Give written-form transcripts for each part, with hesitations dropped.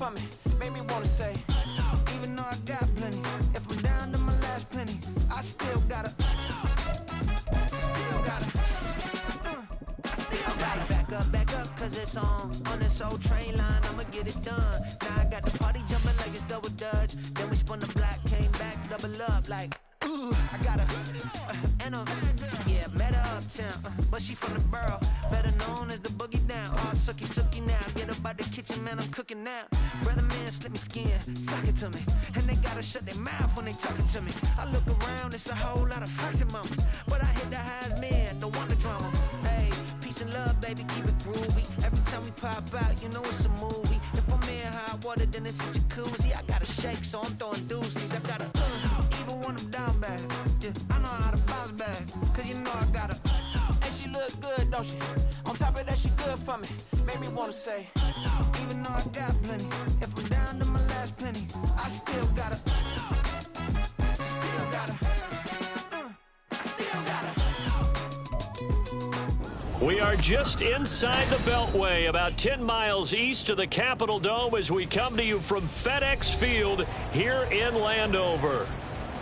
for me, made me wanna say, even though I got plenty, if I'm down to my last penny, I still gotta back up, cause it's on this old train line, I'ma get it done. Now I got the party jumping like it's double dutch. Then we spun the block, came back, double up like, ooh, I got her, and yeah, met her uptown, but she from the borough, better known as the boogie down. All sookie now, get up out the kitchen, man, I'm cooking now. Brother man, slip me skin, suck it to me, and they gotta shut their mouth when they talking to me. I look around, it's a whole lot of fraction mamas, but I hit the highs, man, don't want the drama. Hey, peace and love, baby, keep it groovy. Every time we pop out, you know it's a movie. If I'm in hot water, then it's a jacuzzi. I gotta shake, so I'm throwing deuces. I gotta even when I'm down bad. Yeah, I know how to bounce back, cause you know I gotta. And she look good, don't she? On top of that, she good for me. Made me wanna say, even though I got plenty, if I'm down to my last penny, I still gotta. We are just inside the Beltway, about 10 miles east of the Capitol Dome as we come to you from FedEx Field here in Landover.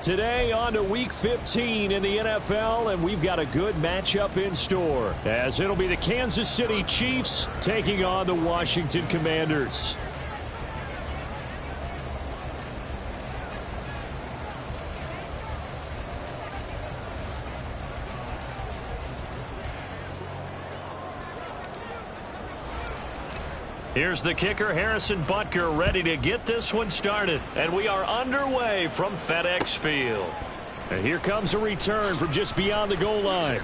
Today on to Week 15 in the NFL, and we've got a good matchup in store, as it'll be the Kansas City Chiefs taking on the Washington Commanders. Here's the kicker, Harrison Butker, ready to get this one started. And we are underway from FedEx Field. And here comes a return from just beyond the goal line.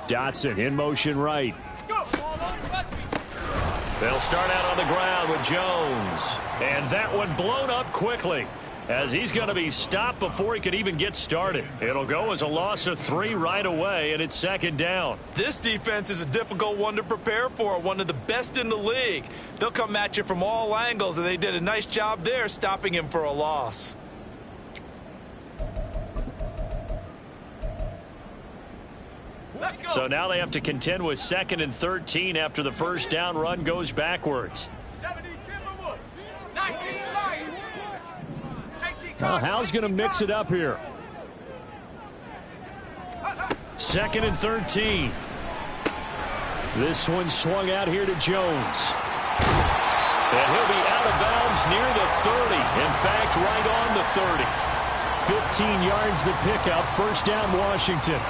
Dotson in motion right. They'll start out on the ground with Jones. And that one blown up quickly, as he's going to be stopped before he could even get started. It'll go as a loss of 3 right away, and it's second down. This defense is a difficult one to prepare for, one of the best in the league. They'll come at you from all angles, and they did a nice job there stopping him for a loss. So now they have to contend with 2nd and 13 after the first down run goes backwards. Well, Hal's going to mix it up here. 2nd and 13. This one swung out here to Jones. And he'll be out of bounds near the 30. In fact, right on the 30. 15 yards the pickup. First down, Washington.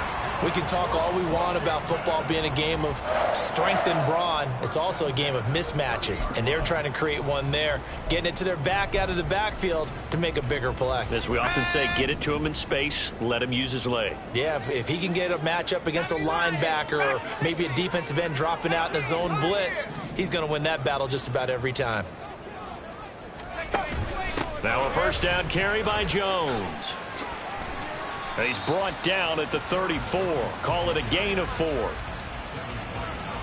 We can talk all we want about football being a game of strength and brawn. It's also a game of mismatches, and they're trying to create one there, getting it to their back out of the backfield to make a bigger play. As we often say, get it to him in space, let him use his leg. Yeah, if he can get a matchup against a linebacker or maybe a defensive end dropping out in a zone blitz, he's going to win that battle just about every time. Now a first down carry by Jones. He's brought down at the 34. Call it a gain of 4.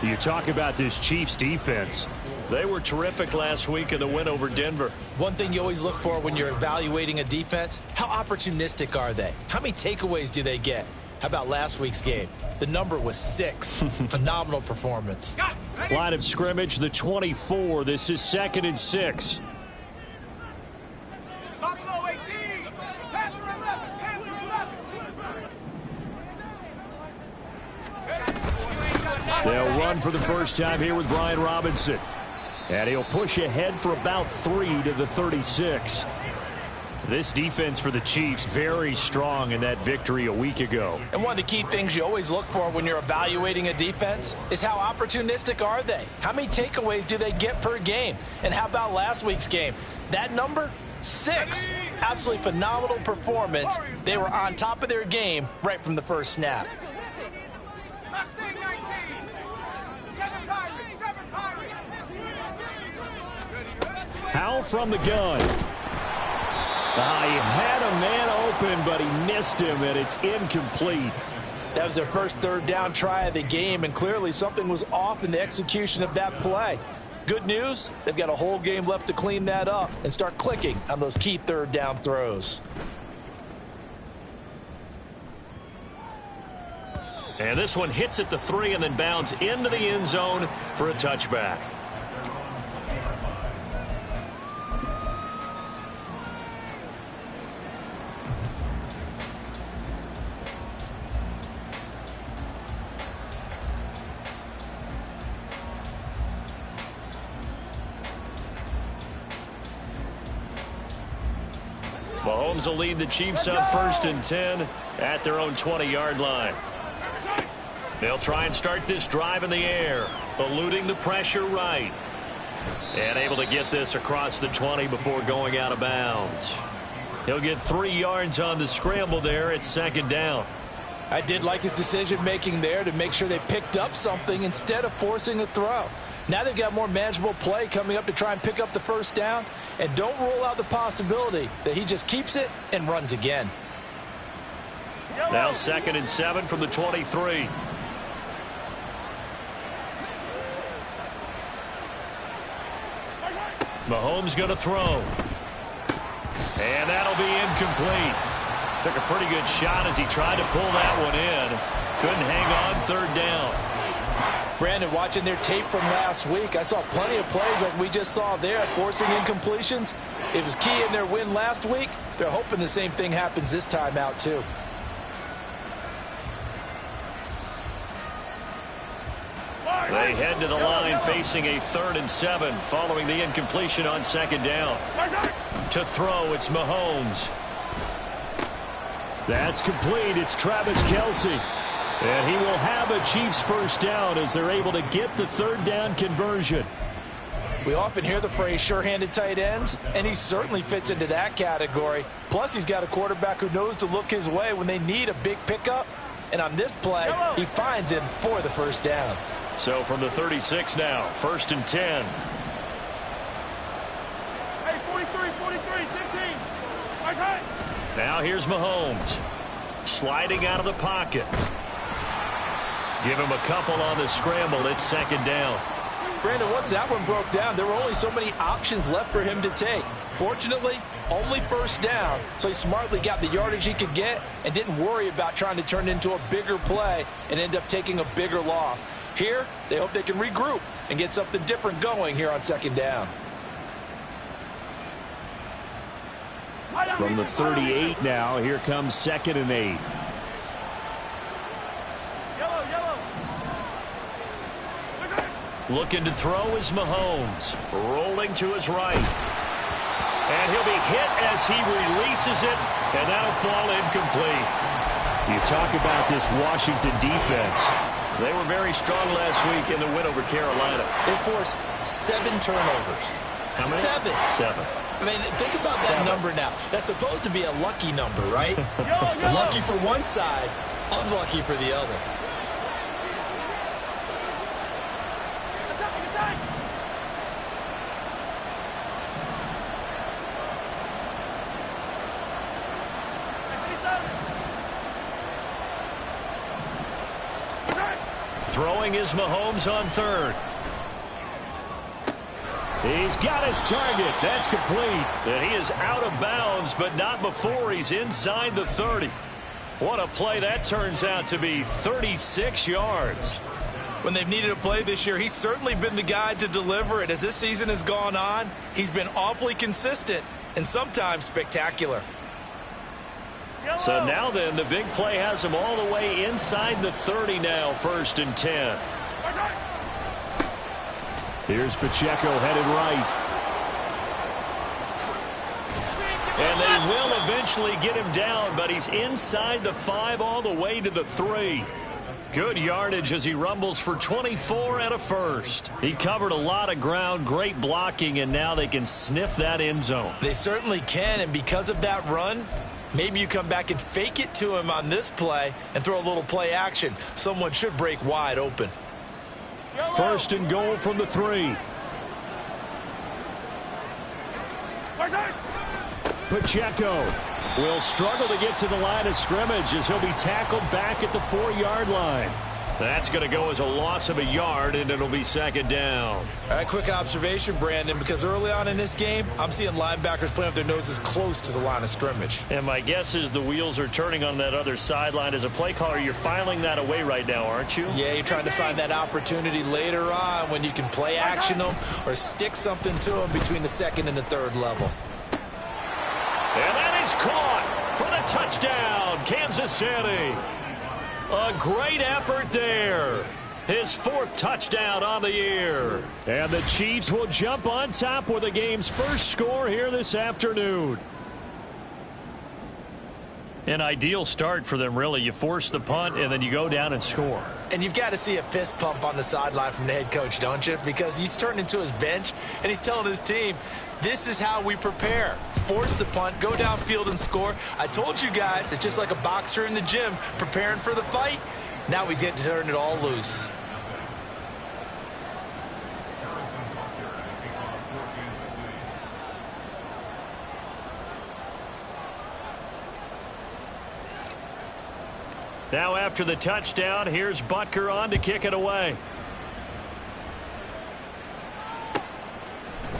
You talk about this Chiefs defense. They were terrific last week in the win over Denver. One thing you always look for when you're evaluating a defense, how opportunistic are they? How many takeaways do they get? How about last week's game? The number was 6. Phenomenal performance. Line of scrimmage, the 24. This is 2nd and 6. They'll run for the first time here with Brian Robinson. And he'll push ahead for about 3 to the 36. This defense for the Chiefs very strong in that victory a week ago. And one of the key things you always look for when you're evaluating a defense is how opportunistic are they? How many takeaways do they get per game? And how about last week's game? That number, 6. Absolutely phenomenal performance. They were on top of their game right from the first snap. Howell from the gun. He had a man open, but he missed him, and it's incomplete. That was their first third down try of the game, and clearly something was off in the execution of that play. Good news, they've got a whole game left to clean that up and start clicking on those key third down throws. And this one hits at the 3 and then bounds into the end zone for a touchback. Mahomes will lead the Chiefs up 1st and 10 at their own 20-yard line. They'll try and start this drive in the air, eluding the pressure right. And able to get this across the 20 before going out of bounds. He'll get 3 yards on the scramble there at 2nd down. I did like his decision-making there to make sure they picked up something instead of forcing a throw. Now they've got more manageable play coming up to try and pick up the first down. And don't rule out the possibility that he just keeps it and runs again. Now 2nd and 7 from the 23. Mahomes going to throw. And that'll be incomplete. Took a pretty good shot as he tried to pull that one in. Couldn't hang on 3rd down. Brandon, watching their tape from last week, I saw plenty of plays like we just saw there, forcing incompletions. It was key in their win last week. They're hoping the same thing happens this time out, too. They head to the line facing a 3rd and 7 following the incompletion on 2nd down. To throw, it's Mahomes. That's complete. It's Travis Kelce. And he will have a Chiefs first down as they're able to get the 3rd down conversion. We often hear the phrase sure-handed tight ends, and he certainly fits into that category. Plus, he's got a quarterback who knows to look his way when they need a big pickup. And on this play, he finds him for the first down. So from the 36 now, 1st and 10. Hey, 43, 15. Now here's Mahomes. Sliding out of the pocket. Give him a couple on the scramble. It's 2nd down. Brandon, once that one broke down, there were only so many options left for him to take. Fortunately, only first down, so he smartly got the yardage he could get and didn't worry about trying to turn it into a bigger play and end up taking a bigger loss. Here, they hope they can regroup and get something different going here on 2nd down. From the 38 now, here comes 2nd and 8. Looking to throw is Mahomes. Rolling to his right. And he'll be hit as he releases it, and that'll fall incomplete. You talk about this Washington defense. They were very strong last week in the win over Carolina. They forced 7 turnovers. How many? 7. I mean, think about that number now. That's supposed to be a lucky number, right? Lucky for one side, unlucky for the other. Throwing is Mahomes on 3rd. He's got his target. That's complete. And he is out of bounds, but not before he's inside the 30. What a play that turns out to be. 36 yards. When they've needed a play this year, he's certainly been the guy to deliver it. As this season has gone on, he's been awfully consistent and sometimes spectacular. So now then, the big play has him all the way inside the 30 now, 1st and 10. Here's Pacheco headed right. And they will eventually get him down, but he's inside the 5 all the way to the 3. Good yardage as he rumbles for 24 and a first. He covered a lot of ground, great blocking, and now they can sniff that end zone. They certainly can, and because of that run, maybe you come back and fake it to him on this play and throw a little play action. Someone should break wide open. First and goal from the 3. Pacheco will struggle to get to the line of scrimmage as he'll be tackled back at the 4-yard line. That's going to go as a loss of a yard, and it'll be second down. All right, quick observation, Brandon, because early on in this game, I'm seeing linebackers playing with their noses close to the line of scrimmage. And my guess is the wheels are turning on that other sideline. As a play caller, you're filing that away right now, aren't you? Yeah, you're trying to find that opportunity later on when you can play action them or stick something to them between the second and the third level. And that is caught for the touchdown, Kansas City. A great effort there. His 4th touchdown on the year. And the Chiefs will jump on top with the game's first score here this afternoon. An ideal start for them, really. You force the punt, and then you go down and score. And you've got to see a fist pump on the sideline from the head coach, don't you? Because he's turned into his bench, and he's telling his team, this is how we prepare. Force the punt, go downfield and score. I told you guys, it's just like a boxer in the gym preparing for the fight. Now we get to turn it all loose. Now after the touchdown, here's Butker on to kick it away.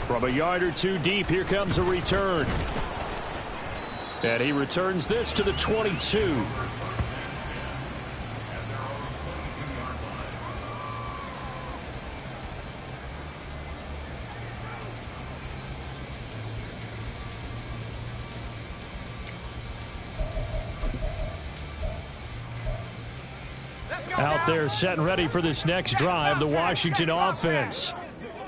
From a yard or two deep, here comes a return. And he returns this to the 22. Out there set and ready for this next drive, the Washington offense.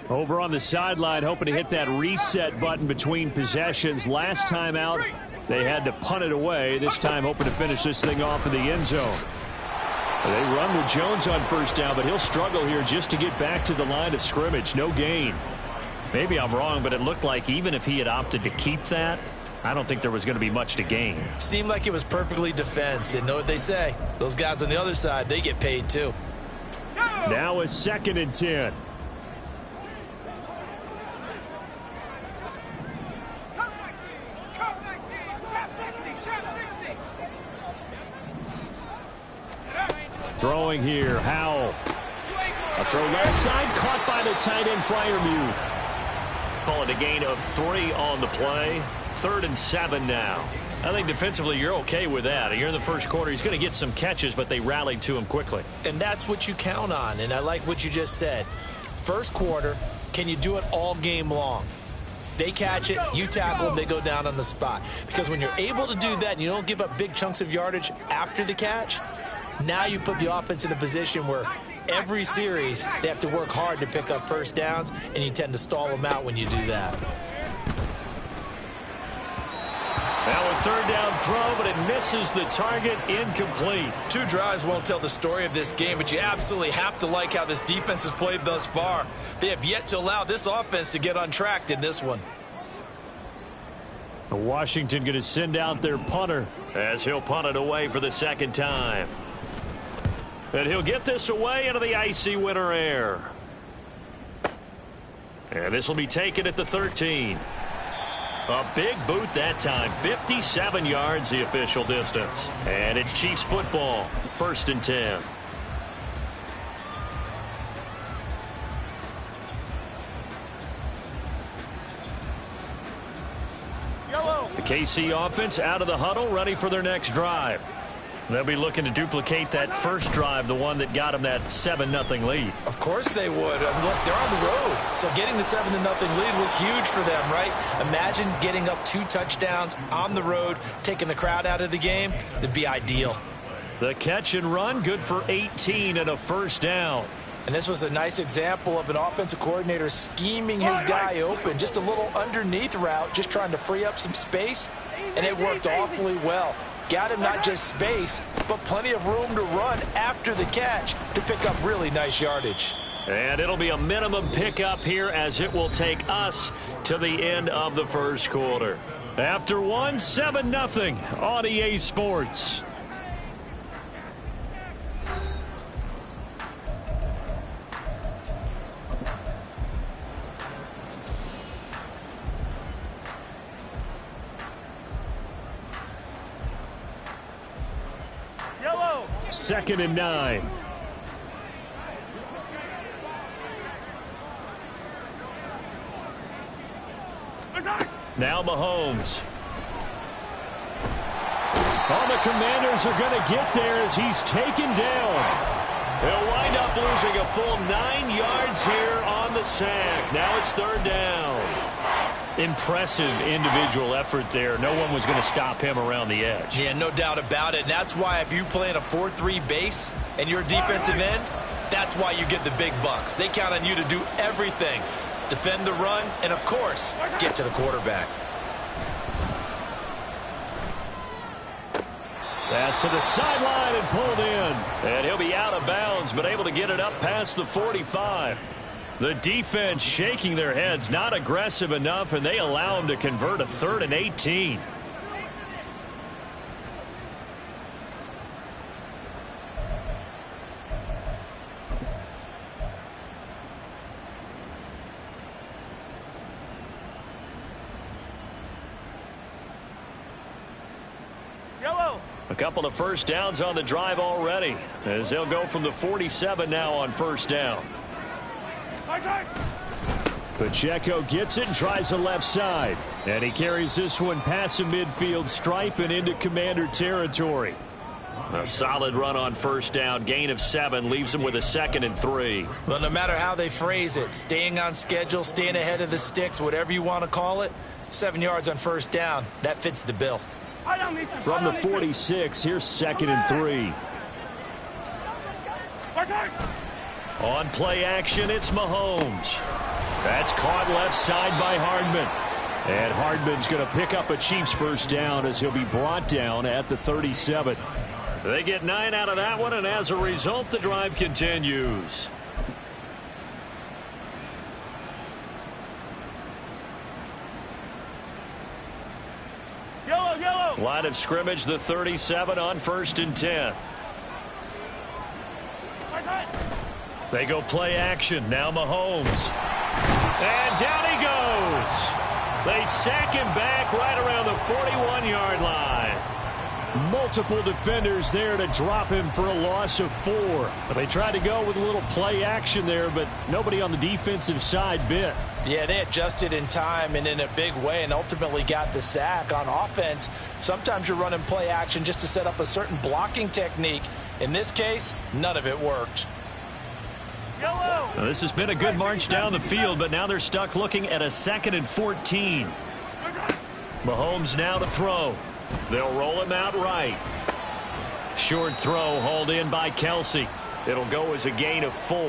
Over on the sideline, hoping to hit that reset button between possessions. Last time out, they had to punt it away. This time, hoping to finish this thing off in the end zone. They run with Jones on first down, but he'll struggle here just to get back to the line of scrimmage. No gain. Maybe I'm wrong, but it looked like even if he had opted to keep that, I don't think there was going to be much to gain. Seemed like it was perfectly defense. And know what they say? Those guys on the other side, they get paid too. Now a 2nd and 10. Throwing here, Howell. A throw left side, caught by the tight end, Freiermuth. Call it a gain of 3 on the play. 3rd and 7 now. I think defensively you're okay with that. Here in the first quarter, he's going to get some catches, but they rallied to him quickly. And that's what you count on, and I like what you just said. First quarter, can you do it all game long? They catch it, you tackle them, they go down on the spot. Because when you're able to do that and you don't give up big chunks of yardage after the catch, now you put the offense in a position where every series they have to work hard to pick up first downs, and you tend to stall them out when you do that. Now a 3rd down throw, but it misses the target, incomplete. 2 drives won't tell the story of this game, but you absolutely have to like how this defense has played thus far. They have yet to allow this offense to get untracked in this one. Washington going to send out their punter as he'll punt it away for the 2nd time. And he'll get this away into the icy winter air. And this will be taken at the 13. A big boot that time. 57 yards the official distance. And it's Chiefs football. 1st and 10. The KC offense out of the huddle, ready for their next drive. They'll be looking to duplicate that first drive, the one that got them that 7-0 lead. Of course they would. Look, they're on the road, so getting the 7-0 lead was huge for them, right? Imagine getting up 2 touchdowns on the road, taking the crowd out of the game. That'd be ideal. The catch and run, good for 18 and a 1st down. And this was a nice example of an offensive coordinator scheming his guy open. Just a little underneath route, just trying to free up some space, and it worked awfully well. got him not just space, but plenty of room to run after the catch to pick up really nice yardage. And it'll be a minimum pickup here as it will take us to the end of the first quarter. After one, 7-0 on EA Sports. Yellow. 2nd and 9. Now Mahomes. Oh, the Commanders are going to get there as he's taken down. They'll wind up losing a full 9 yards here on the sack. Now it's 3rd down. Impressive individual effort there. No one was going to stop him around the edge. Yeah, no doubt about it. And that's why if you play in a 4-3 base and you're a defensive end, that's why you get the big bucks. They count on you to do everything. Defend the run, and of course, get to the quarterback. Pass to the sideline and pulled in. And he'll be out of bounds, but able to get it up past the 45. The defense shaking their heads, not aggressive enough, and they allow him to convert a 3rd and 18. A couple of first downs on the drive already as they'll go from the 47 now on 1st down. Pacheco gets it and tries the left side. And he carries this one past the midfield stripe and into Commander territory. A solid run on 1st down. Gain of 7 leaves him with a 2nd and 3. Well, no matter how they phrase it, staying on schedule, staying ahead of the sticks, whatever you want to call it, 7 yards on 1st down, that fits the bill. From the 46, here's 2nd and 3. On play action, it's Mahomes. That's caught left side by Hardman. And Hardman's going to pick up a Chiefs 1st down as he'll be brought down at the 37. They get 9 out of that one, and as a result, the drive continues. Line of scrimmage, the 37 on 1st and 10. They go play action. Now Mahomes. And down he goes. They sack him back right around the 41-yard line. Multiple defenders there to drop him for a loss of 4. But they tried to go with a little play action there, but nobody on the defensive side bit. Yeah, they adjusted in time and in a big way and ultimately got the sack. On offense, sometimes you're running play action just to set up a certain blocking technique. In this case, none of it worked. Now, this has been a good march down the field, but now they're stuck looking at a 2nd and 14. Mahomes now to throw. They'll roll him out right. Short throw hauled in by Kelsey. It'll go as a gain of 4.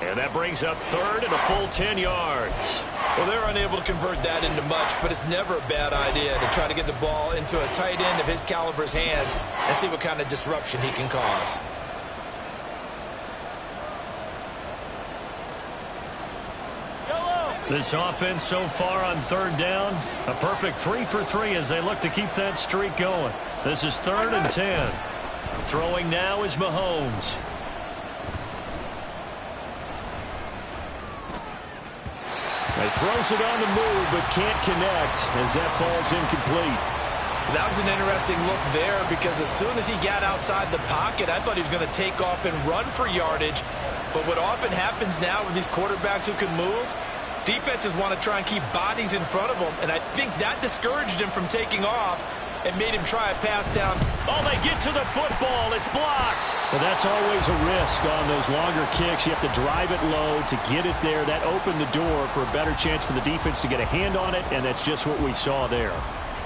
And that brings up 3rd and a full 10 yards. Well, they're unable to convert that into much, but it's never a bad idea to try to get the ball into a tight end of his caliber's hands and see what kind of disruption he can cause. This offense so far on 3rd down, a perfect 3 for 3 as they look to keep that streak going. This is 3rd and 10. Throwing now is Mahomes. He throws it on the move but can't connect as that falls incomplete. That was an interesting look there because as soon as he got outside the pocket, I thought he was going to take off and run for yardage. But what often happens now with these quarterbacks who can move, defenses want to try and keep bodies in front of them, and I think that discouraged him from taking off and made him try a pass down. Oh, they get to the football. It's blocked. Well, that's always a risk on those longer kicks. You have to drive it low to get it there. That opened the door for a better chance for the defense to get a hand on it, and that's just what we saw there.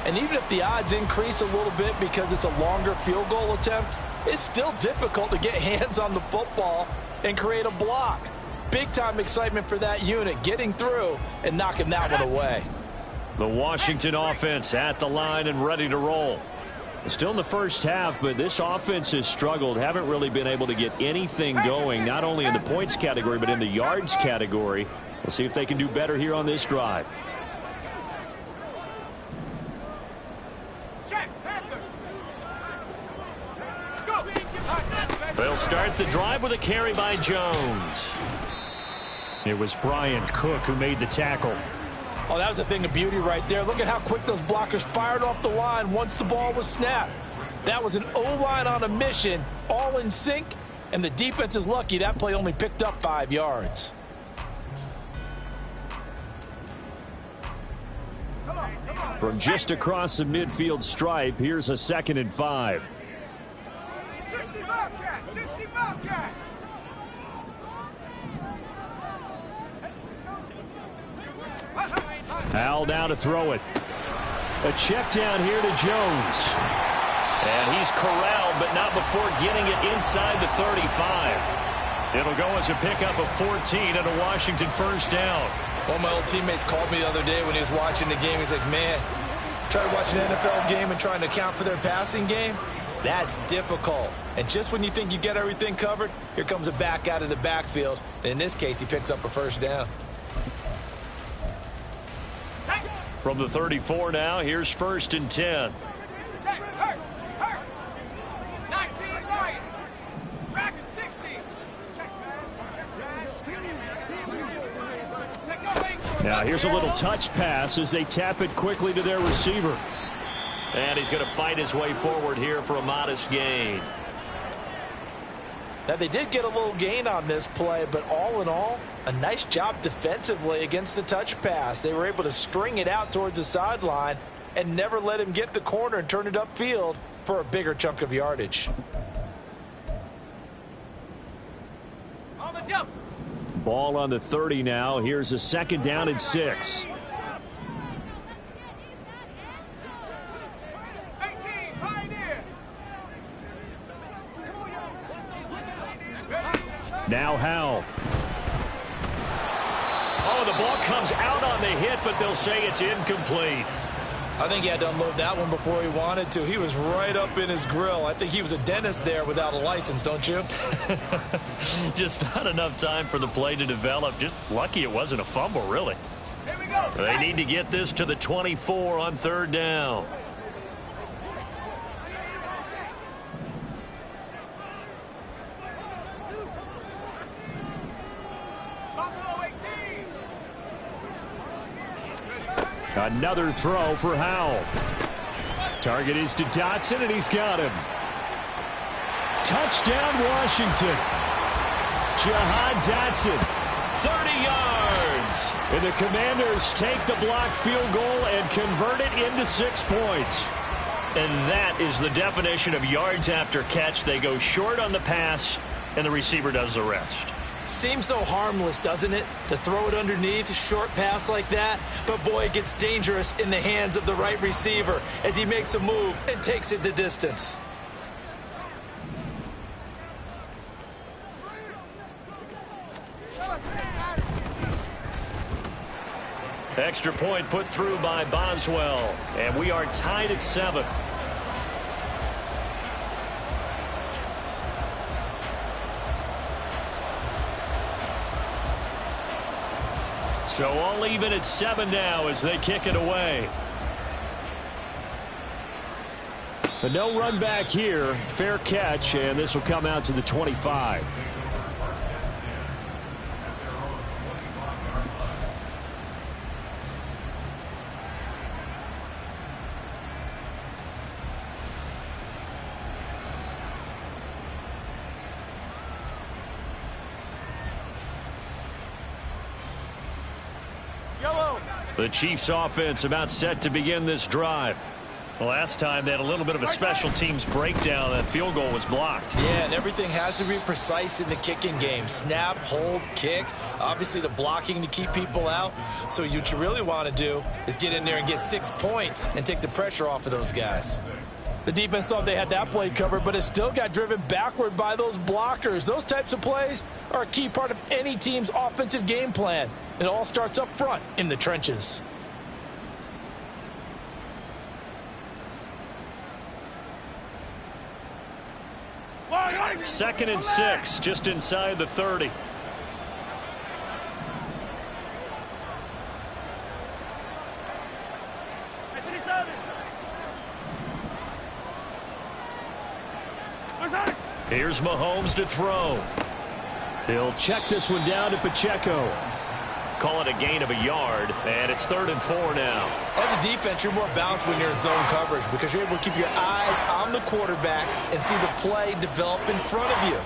And even if the odds increase a little bit because it's a longer field goal attempt, it's still difficult to get hands on the football and create a block. Big-time excitement for that unit, getting through and knocking that one away. The Washington offense at the line and ready to roll. Still in the first half, but this offense has struggled. Haven't really been able to get anything going, not only in the points category, but in the yards category. We'll see if they can do better here on this drive. They'll start the drive with a carry by Jones. It was Bryant Cook who made the tackle. Oh, that was a thing of beauty right there. Look at how quick those blockers fired off the line once the ball was snapped. That was an O-line on a mission, all in sync, and the defense is lucky that play only picked up 5 yards. From just across the midfield stripe, here's a 2nd and 5. 60 Bobcat, 60 Bobcat. Al now to throw it. A check down here to Jones. And he's corralled, but not before getting it inside the 35. It'll go as a pickup of 14 and a Washington first down. One of my old teammates called me the other day when he was watching the game. He's like, man, try to watch an NFL game and trying to account for their passing game? That's difficult. And just when you think you get everything covered, here comes a back out of the backfield. And in this case, he picks up a first down. From the 34 now, here's 1st and 10. Check, hurt. 19 Ryan. Track at 60. Check smash. Now here's a little touch pass as they tap it quickly to their receiver. And he's going to fight his way forward here for a modest gain. Now, they did get a little gain on this play, but all in all, a nice job defensively against the touch pass. They were able to string it out towards the sideline and never let him get the corner and turn it upfield for a bigger chunk of yardage. On the jump. Ball on the 30 now. Here's a 2nd down and 6. 18 Pioneer. Now Howell. Oh, the ball comes out on the hit, but they'll say it's incomplete. I think he had to unload that one before he wanted to. He was right up in his grill. I think he was a dentist there without a license, don't you? Just not enough time for the play to develop. Just lucky it wasn't a fumble, really. Here we go. They need to get this to the 24 on 3rd down. Another throw for Howell. Target is to Dotson, and he's got him. Touchdown, Washington. Jahan Dotson, 30 yards. And the Commanders take the blocked field goal and convert it into 6 points. And that is the definition of yards after catch. They go short on the pass, and the receiver does the rest. Seems so harmless, doesn't it? To throw it underneath, a short pass like that. But boy, it gets dangerous in the hands of the right receiver as he makes a move and takes it the distance. Extra point put through by Boswell. And we are tied at 7. So all even at 7 now as they kick it away. But no run back here. Fair catch, and this will come out to the 25. The Chiefs offense about set to begin this drive. Last time they had a little bit of a special teams breakdown. That field goal was blocked. Yeah, and everything has to be precise in the kicking game. Snap, hold, kick. Obviously the blocking to keep people out. So what you really want to do is get in there and get 6 points and take the pressure off of those guys. The defense thought they had that play covered, but it still got driven backward by those blockers. Those types of plays are a key part of any team's offensive game plan. It all starts up front in the trenches. 2nd and 6, just inside the 30. Here's Mahomes to throw. He'll check this one down to Pacheco. Call it a gain of a yard, and it's 3rd and 4 now. As a defense, you're more balanced when you're in zone coverage because you're able to keep your eyes on the quarterback and see the play develop in front of you.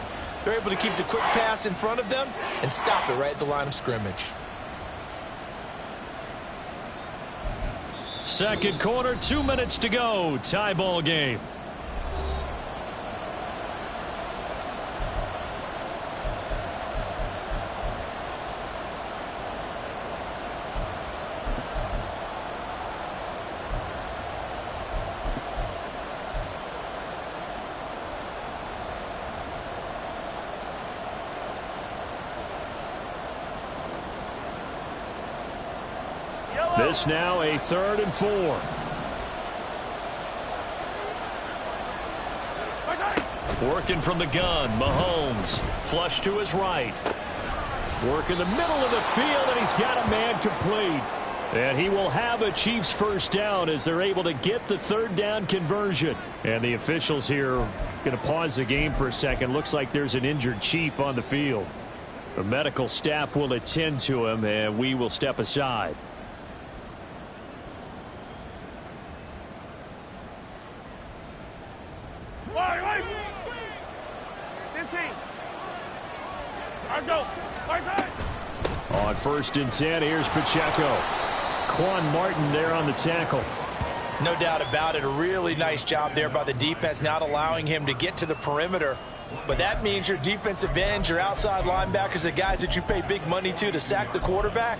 They're able to keep the quick pass in front of them and stop it right at the line of scrimmage. 2nd quarter, 2 minutes to go. Tie ball game. This now a 3rd and 4. Working from the gun, Mahomes. Flush to his right. Work in the middle of the field, and he's got a man complete. And he will have a Chiefs first down as they're able to get the 3rd down conversion. And the officials here going to pause the game for a second. Looks like there's an injured Chief on the field. The medical staff will attend to him, and we will step aside. On 1st and 10, here's Pacheco. Quan Martin there on the tackle. No doubt about it. A really nice job there by the defense, not allowing him to get to the perimeter. But that means your defensive ends, your outside linebackers, the guys that you pay big money to sack the quarterback,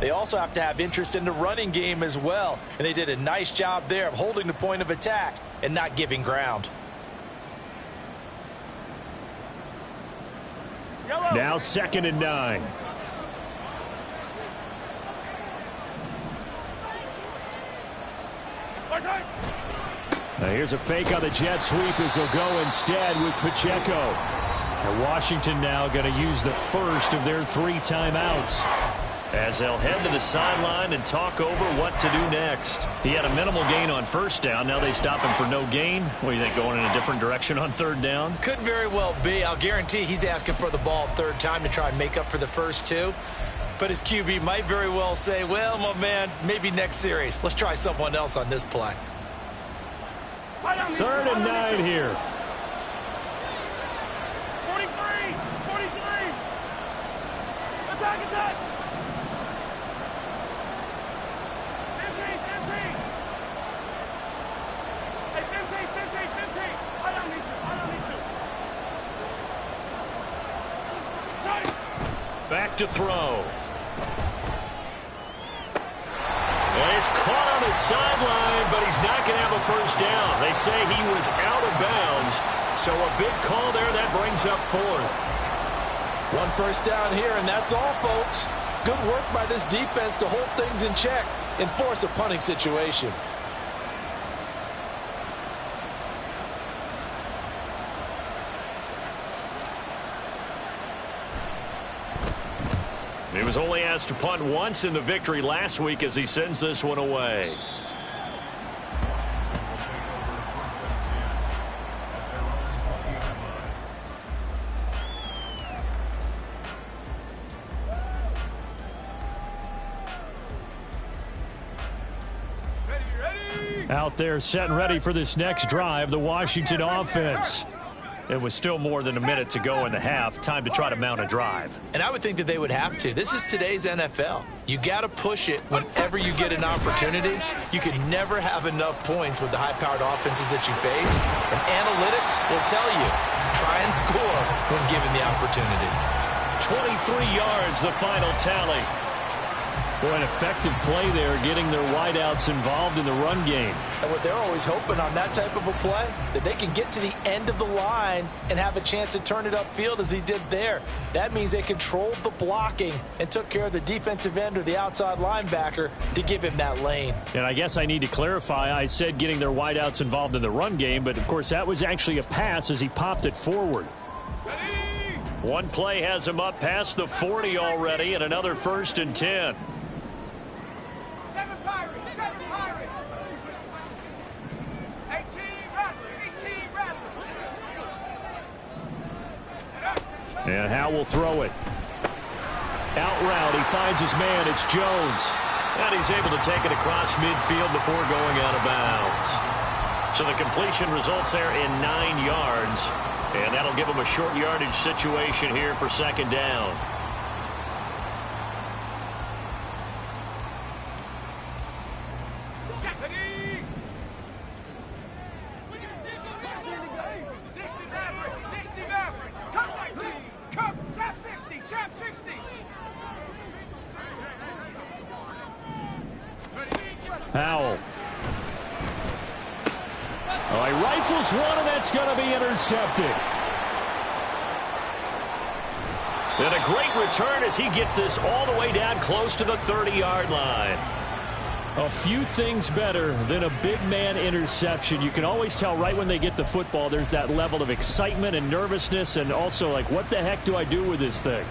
they also have to have interest in the running game as well. And they did a nice job there of holding the point of attack and not giving ground. Now 2nd and 9. Now here's a fake on the jet sweep as they'll go instead with Pacheco. And Washington now going to use the first of their 3 timeouts as they'll head to the sideline and talk over what to do next. He had a minimal gain on 1st down. Now they stop him for no gain. What do you think, going in a different direction on 3rd down? Could very well be. I'll guarantee he's asking for the ball 3rd time to try and make up for the first 2. But his QB might very well say, well, my man, maybe next series. Let's try someone else on this play. 3rd and 9 here. 43. Attack. 15. Hey, 15. I don't need to. Back to throw. And he's caught on his sideline, but he's not going to have a first down. They say he was out of bounds, so a big call there. That brings up 4th. 1 first down here, and that's all, folks. Good work by this defense to hold things in check and force a punting situation. He was only asked to punt once in the victory last week as he sends this one away. Out there set and ready for this next drive, the Washington offense. It was still more than a minute to go in the half. Time to try to mount a drive. And I would think that they would have to. This is today's NFL. You got to push it whenever you get an opportunity. You can never have enough points with the high-powered offenses that you face. And analytics will tell you, try and score when given the opportunity. 23 yards, the final tally. Well, an effective play there, getting their wideouts involved in the run game. And what they're always hoping on that type of a play, that they can get to the end of the line and have a chance to turn it upfield as he did there. That means they controlled the blocking and took care of the defensive end or the outside linebacker to give him that lane. And I guess I need to clarify, I said getting their wideouts involved in the run game, but of course that was actually a pass as he popped it forward. One play has him up past the 40 already, and another 1st and 10. 7 Pirates, 7 Pirates. 18 Rattlers, 18 Rattlers. And Howe will throw it. Out route, he finds his man, it's Jones. And he's able to take it across midfield before going out of bounds. So the completion results there in 9 yards. And that'll give him a short yardage situation here for 2nd down. Powell. Oh, he rifles one, and that's going to be intercepted. And a great return as he gets this all the way down close to the 30-yard line. A few things better than a big man interception. You can always tell right when they get the football, there's that level of excitement and nervousness, and also like, what the heck do I do with this thing?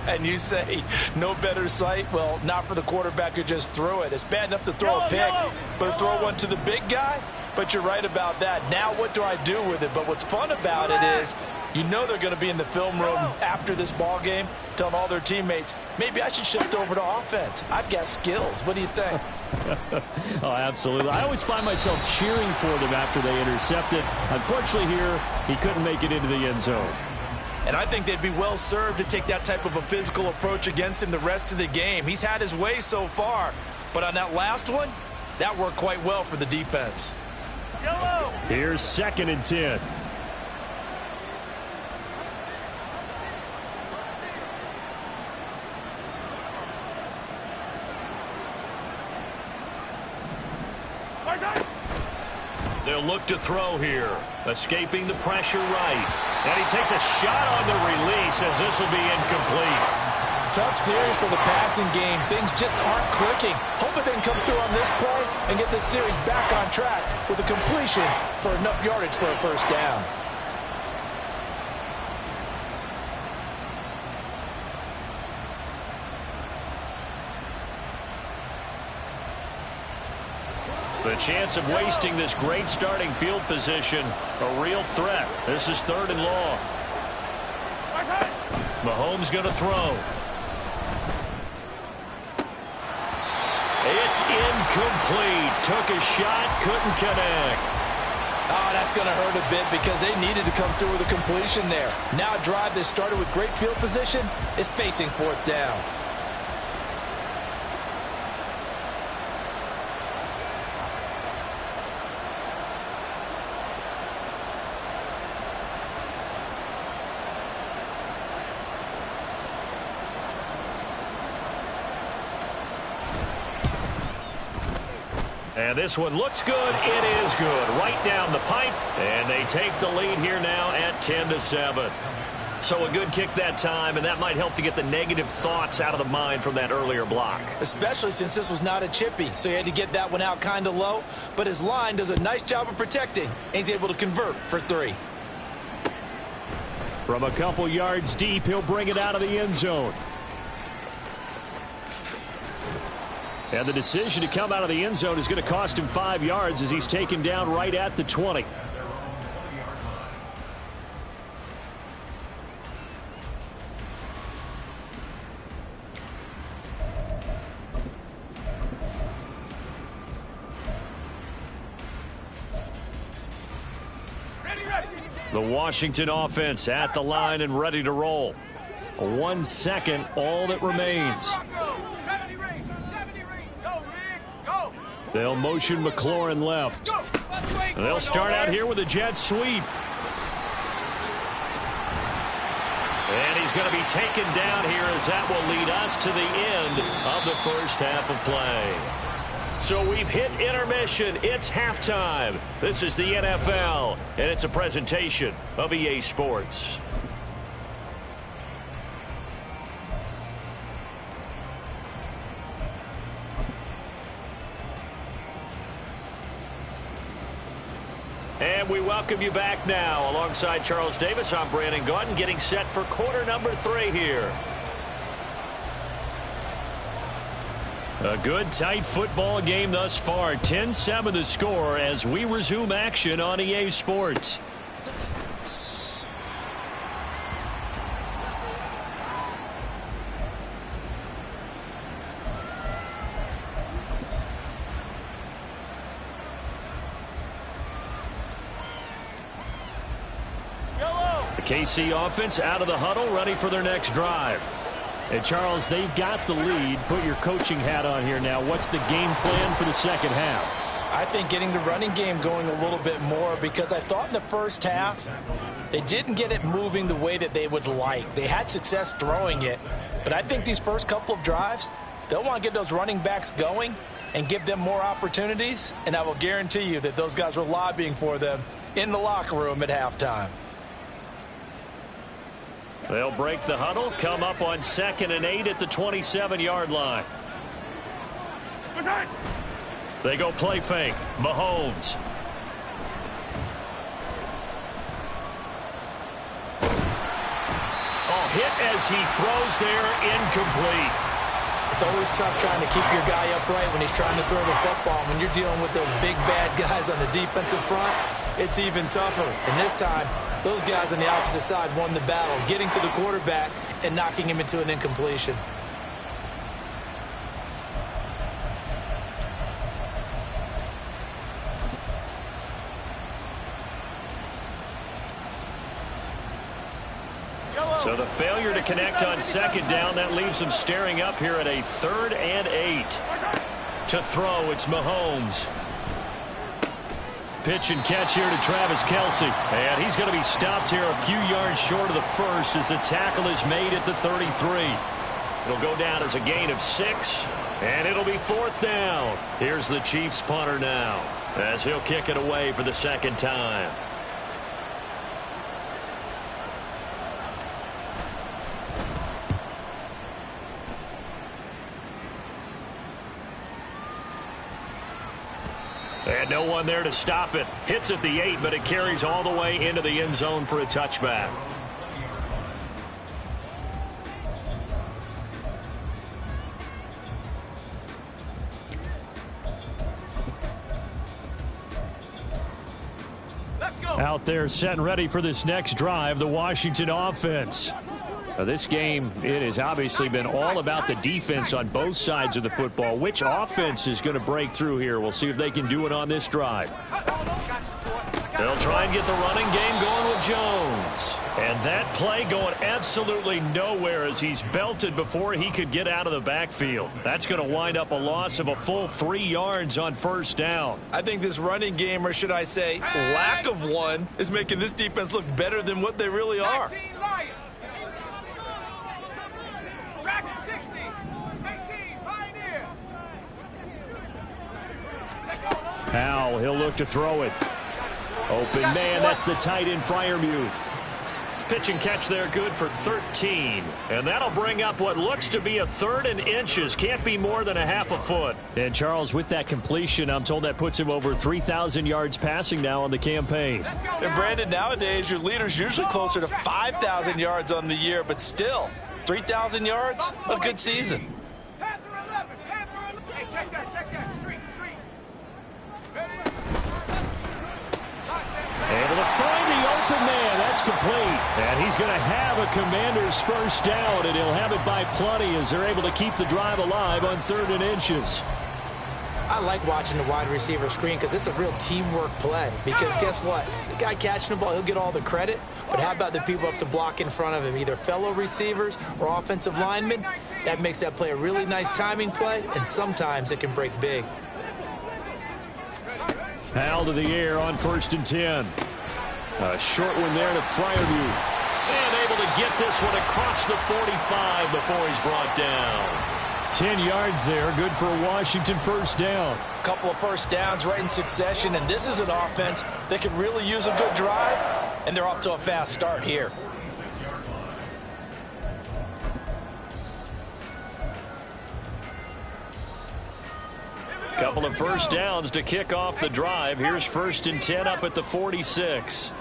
And you say no better sight? Well, not for the quarterback who just threw it. It's bad enough to throw a pick, but to throw one to the big guy? But you're right about that. Now what do I do with it? But what's fun about it is, you know they're going to be in the film room after this ball game telling all their teammates, maybe I should shift over to offense. I've got skills. What do you think? Oh, absolutely. I always find myself cheering for them after they intercept it. Unfortunately here, he couldn't make it into the end zone. And I think they'd be well served to take that type of a physical approach against him the rest of the game. He's had his way so far, but on that last one, that worked quite well for the defense. Here's 2nd and 10. They'll look to throw here. Escaping the pressure right. And he takes a shot on the release as this will be incomplete. Tough series for the passing game. Things just aren't clicking. Hoping they can come through on this play and get this series back on track with a completion for enough yardage for a 1st down. The chance of wasting this great starting field position, a real threat. This is 3rd and long. Mahomes going to throw. It's incomplete. Took a shot, couldn't connect. Oh, that's going to hurt a bit because they needed to come through with a completion there. Now a drive that started with great field position is facing 4th down. And this one looks good. It is good. Right down the pipe. And they take the lead here now at 10-7. So a good kick that time, and that might help to get the negative thoughts out of the mind from that earlier block. Especially since this was not a chippy, so he had to get that one out kind of low. But his line does a nice job of protecting, and he's able to convert for 3. From a couple yards deep, he'll bring it out of the end zone. And the decision to come out of the end zone is going to cost him 5 yards as he's taken down right at the 20. The Washington offense at the line and ready to roll. 1 second, all that remains. They'll motion McLaurin left. They'll start out here with a jet sweep. And he's going to be taken down here as that will lead us to the end of the first half of play. So we've hit intermission. It's halftime. This is the NFL, and it's a presentation of EA Sports. And we welcome you back now. Alongside Charles Davis, I'm Brandon Gaudin, getting set for quarter number 3 here. A good, tight football game thus far. 10-7 the score as we resume action on EA Sports. KC offense out of the huddle, ready for their next drive. And Charles, they've got the lead. Put your coaching hat on here now. What's the game plan for the second half? I think getting the running game going a little bit more, because I thought in the first half they didn't get it moving the way that they would like. They had success throwing it, but I think these first couple of drives, they'll want to get those running backs going and give them more opportunities, and I will guarantee you that those guys were lobbying for them in the locker room at halftime. They'll break the huddle, come up on 2nd and 8 at the 27-yard line. They go play fake. Mahomes. Oh, hit as he throws there, incomplete. It's always tough trying to keep your guy upright when he's trying to throw the football. When you're dealing with those big, bad guys on the defensive front, it's even tougher. And this time, those guys on the opposite side won the battle, getting to the quarterback and knocking him into an incompletion. So the failure to connect on 2nd down, that leaves them staring up here at a 3rd and 8. To throw, it's Mahomes. Pitch and catch here to Travis Kelce. And he's going to be stopped here a few yards short of the first as the tackle is made at the 33. It'll go down as a gain of 6, and it'll be 4th down. Here's the Chiefs punter now as he'll kick it away for the 2nd time. And no one there to stop it. Hits at the 8, but it carries all the way into the end zone for a touchback. Let's go. Out there set and ready for this next drive, the Washington offense. This game, it has obviously been all about the defense on both sides of the football. Which offense is going to break through here? We'll see if they can do it on this drive. They'll try and get the running game going with Jones. And that play going absolutely nowhere as he's belted before he could get out of the backfield. That's going to wind up a loss of a full 3 yards on 1st down. I think this running game, or should I say lack of one, is making this defense look better than what they really are. 19 Lions. Dragon 60. 18 Pioneer. Powell, he'll look to throw it. Open man, that's the tight end Freiermuth. Pitch and catch there, good for 13. And that'll bring up what looks to be a 3rd and inches. Can't be more than a half a foot. And Charles, with that completion, I'm told that puts him over 3,000 yards passing now on the campaign. And Brandon, nowadays your leader's usually closer to 5,000 yards on the year, but still, 3,000 yards, a good season. Panther 11. Panther 11. Hey, check that. Street. Ready? Able to find the open man. That's complete. And he's going to have a Commander's first down, and he'll have it by plenty as they're able to keep the drive alive on 3rd and inches. I like watching the wide receiver screen because it's a real teamwork play. Because guess what? The guy catching the ball, he'll get all the credit. But how about the people up to block in front of him, either fellow receivers or offensive linemen? That makes that play a really nice timing play, and sometimes it can break big. Powell to the air on 1st and 10. A short one there to Freiermuth. And able to get this one across the 45 before he's brought down. 10 yards there, good for a Washington first down. A couple of first downs right in succession, and this is an offense that can really use a good drive, and they're off to a fast start here. Couple of first downs to kick off the drive. Here's 1st and 10 up at the 46.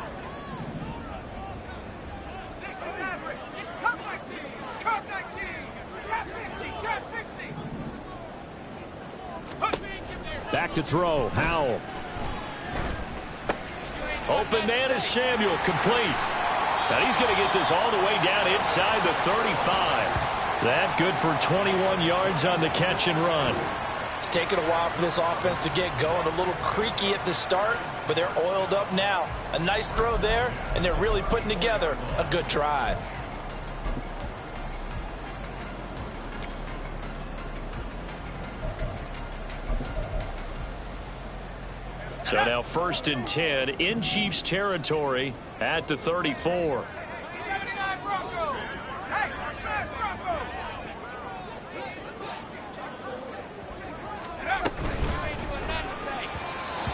Back to throw. Howell. Open man is Samuel. Complete. Now he's going to get this all the way down inside the 35. That good for 21 yards on the catch and run. It's taken a while for this offense to get going. A little creaky at the start, but they're oiled up now. A nice throw there, and they're really putting together a good drive. So now 1st and 10 in Chiefs territory at the 34.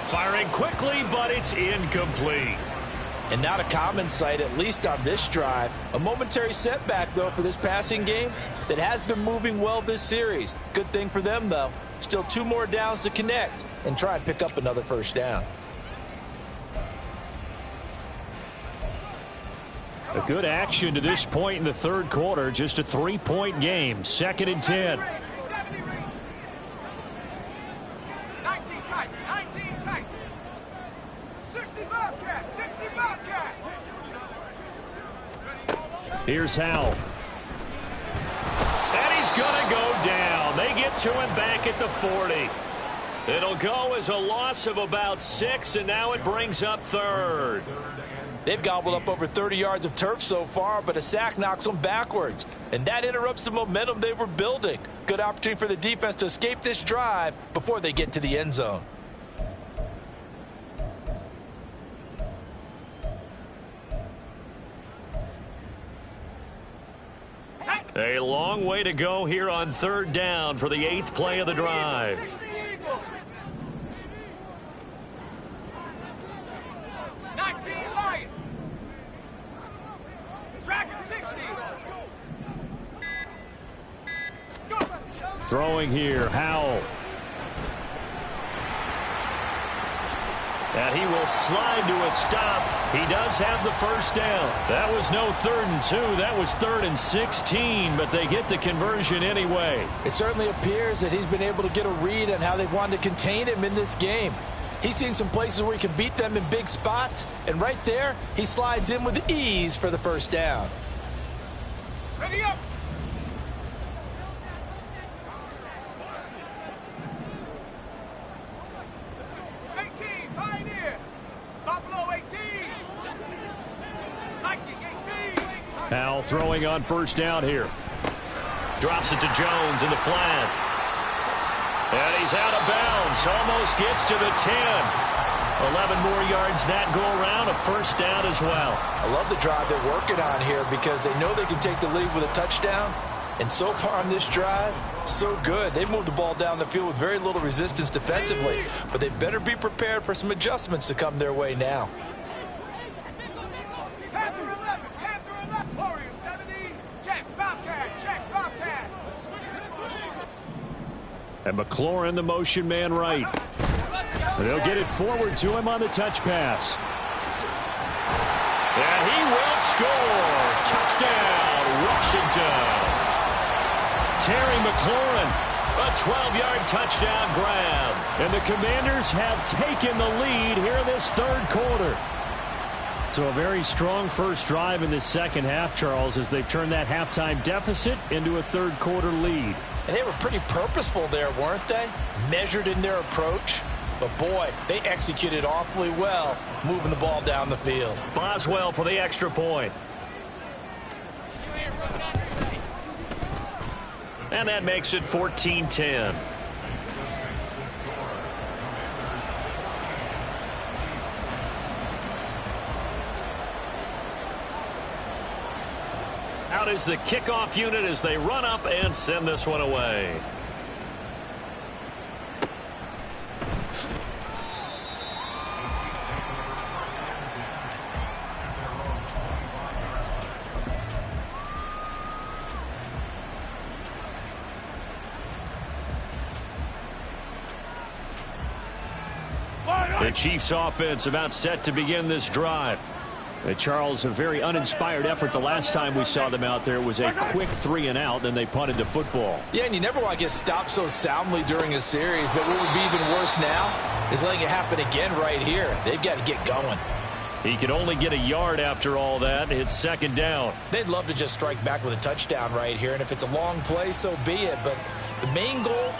Firing quickly, but it's incomplete. And not a common sight, at least on this drive. A momentary setback, though, for this passing game that has been moving well this series. Good thing for them, though. Still 2 more downs to connect and try and pick up another first down. A good action to this point in the 3rd quarter. Just a 3-point game. 2nd and 10. 19 tight. 19 tight. 60 Bobcat. 60 Bobcat. Here's Howell. And he's going to go down. They get to him back at the 40. It'll go as a loss of about 6, and now it brings up 3rd. They've gobbled up over 30 yards of turf so far, but a sack knocks them backwards. And that interrupts the momentum they were building. Good opportunity for the defense to escape this drive before they get to the end zone. A long way to go here on 3rd down for the 8th play of the drive. 19 Lion. Dragon 60. Throwing here, Howell. And he will slide to a stop. He does have the first down. That was no 3rd and 2. That was 3rd and 16, but they get the conversion anyway. It certainly appears that he's been able to get a read on how they've wanted to contain him in this game. He's seen some places where he can beat them in big spots, and right there, he slides in with ease for the first down. Ready up. Howell throwing on first down here. Drops it to Jones in the flat. And he's out of bounds. Almost gets to the 10. 11 more yards that go around. A first down as well. I love the drive they're working on here because they know they can take the lead with a touchdown. And so far on this drive, so good. They moved the ball down the field with very little resistance defensively. But they better be prepared for some adjustments to come their way now. And McLaurin, the motion man right. They'll get it forward to him on the touch pass. And he will score. Touchdown, Washington. Terry McLaurin, a 12-yard touchdown grab. And the Commanders have taken the lead here in this 3rd quarter. So a very strong first drive in this second half, Charles, as they've turned that halftime deficit into a 3rd quarter lead. And they were pretty purposeful there, weren't they? Measured in their approach. But, boy, they executed awfully well, moving the ball down the field. Boswell for the extra point. And that makes it 14-10. Out is the kickoff unit as they run up and send this one away. The Chiefs offense about set to begin this drive. Charles, a very uninspired effort the last time we saw them out there. It was a quick 3 and out, then they punted the football. Yeah, and you never want to get stopped so soundly during a series, but what would be even worse now is letting it happen again right here. They've got to get going. He could only get a yard after all that. It's second down. They'd love to just strike back with a touchdown right here, and if it's a long play, so be it. But the main goal,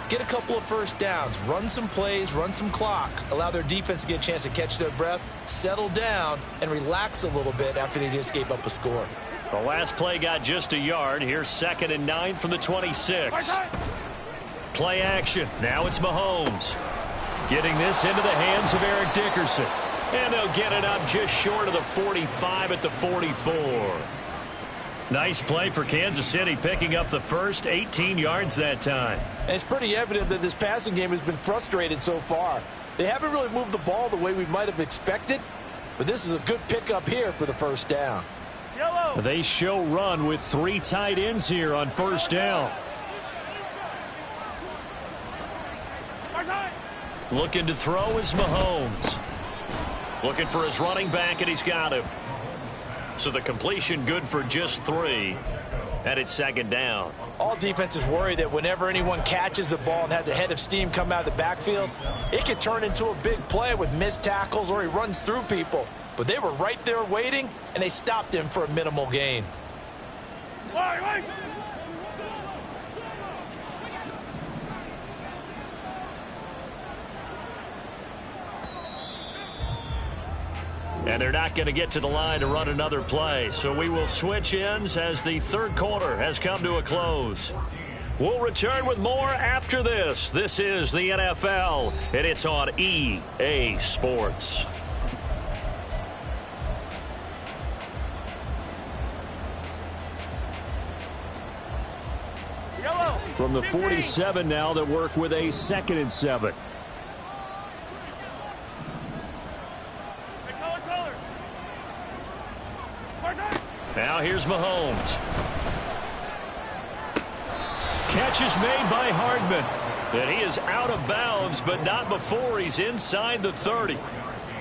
get a couple of first downs, run some plays, run some clock, allow their defense to get a chance to catch their breath, settle down, and relax a little bit after they just gave up a score. The last play got just a yard. Here's 2nd and 9 from the 26. Play action. Now it's Mahomes. Getting this into the hands of Eric Dickerson. And they'll get it up just short of the 45 at the 44. Nice play for Kansas City, picking up the first 18 yards that time. And it's pretty evident that this passing game has been frustrated so far. They haven't really moved the ball the way we might have expected, but this is a good pickup here for the first down. Yellow. They show run with 3 tight ends here on first down. Looking to throw is Mahomes. Looking for his running back, and he's got him. So the completion good for just 3. And it's second down. All defenses worry that whenever anyone catches the ball and has a head of steam come out of the backfield, it could turn into a big play with missed tackles or he runs through people. But they were right there waiting, and they stopped him for a minimal gain. Wait. And they're not going to get to the line to run another play. So we will switch ends as the third quarter has come to a close. We'll return with more after this. This is the NFL, and it's on EA Sports. Yellow. From the 47 now, they work with a 2nd and 7. Now here's Mahomes. Catch is made by Hardman. And he is out of bounds, but not before he's inside the 30.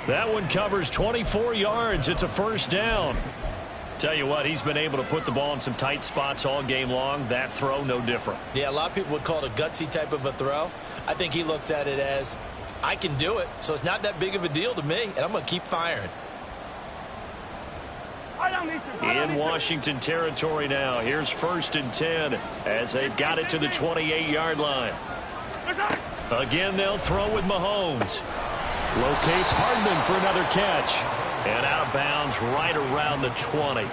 That one covers 24 yards. It's a first down. Tell you what, he's been able to put the ball in some tight spots all game long. That throw, no different. Yeah, a lot of people would call it a gutsy type of a throw. I think he looks at it as, I can do it, so it's not that big of a deal to me, and I'm going to keep firing. In Washington territory now. Here's 1st and 10 as they've got it to the 28-yard line. Again, they'll throw with Mahomes. Locates Hardman for another catch. And out of bounds right around the 20.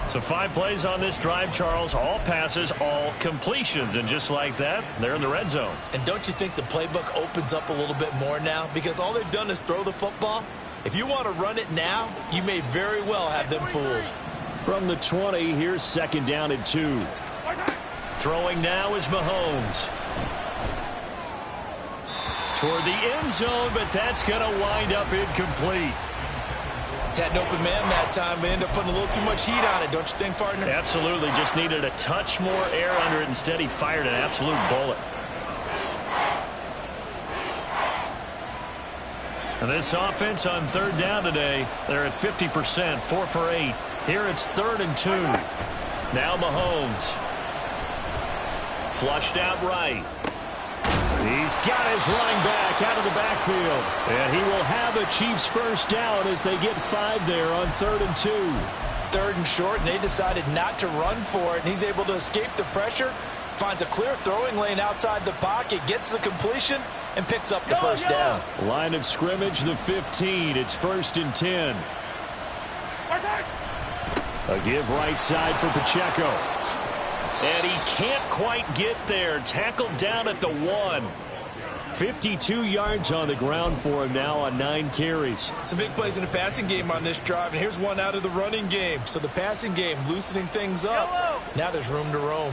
So 5 plays on this drive, Charles. All passes, all completions. And just like that, they're in the red zone. And don't you think the playbook opens up a little bit more now? Because all they've done is throw the football. If you want to run it now, you may very well have them fooled. From the 20, here's 2nd down and 2. Throwing now is Mahomes. Toward the end zone, but that's going to wind up incomplete. Had an open man that time, but ended up putting a little too much heat on it, don't you think, partner? Absolutely. Just needed a touch more air under it. Instead, he fired an absolute bullet. And this offense on 3rd down today, they're at 50%, 4 for 8. Here it's 3rd and 2. Now Mahomes. Flushed out right. He's got his running back out of the backfield. And he will have a Chiefs first down as they get 5 there on 3rd and 2. 3rd and short, and they decided not to run for it. And he's able to escape the pressure, finds a clear throwing lane outside the pocket, gets the completion, and picks up the first down. Line of scrimmage, the 15. It's 1st and 10. A give right side for Pacheco. And he can't quite get there. Tackled down at the 1. 52 yards on the ground for him now on 9 carries. Some big plays in the passing game on this drive, and here's one out of the running game. So the passing game loosening things up. Now there's room to roam.